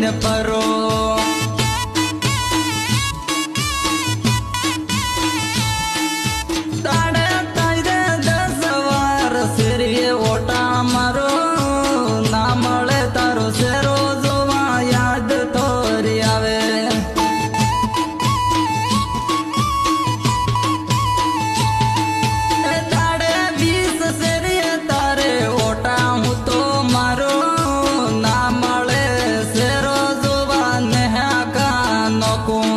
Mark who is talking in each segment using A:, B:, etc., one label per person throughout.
A: લઈને પરો તાડે તાઈરે 10 વાર શેરીએ ઓટા મારો ના મળે તારો શેરો જોવા યાદ તોરી આવે તાડે 20 શેરીએ તારે ઓટા હું તો મારો ના મળે શેરો જોવા નેહાકા નોકું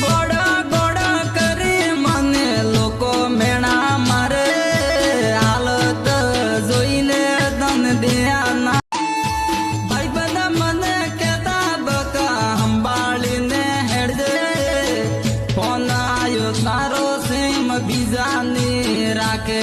A: ગોડા ગોડા કરી મને લોકો મેણા મારે હાલત જોઈને તન દયા ના ભાઈ બધા મને કેતા બકા સંભાળીને હેડજે ફોન આવ્યો તારો સેમ બીજાની રાખે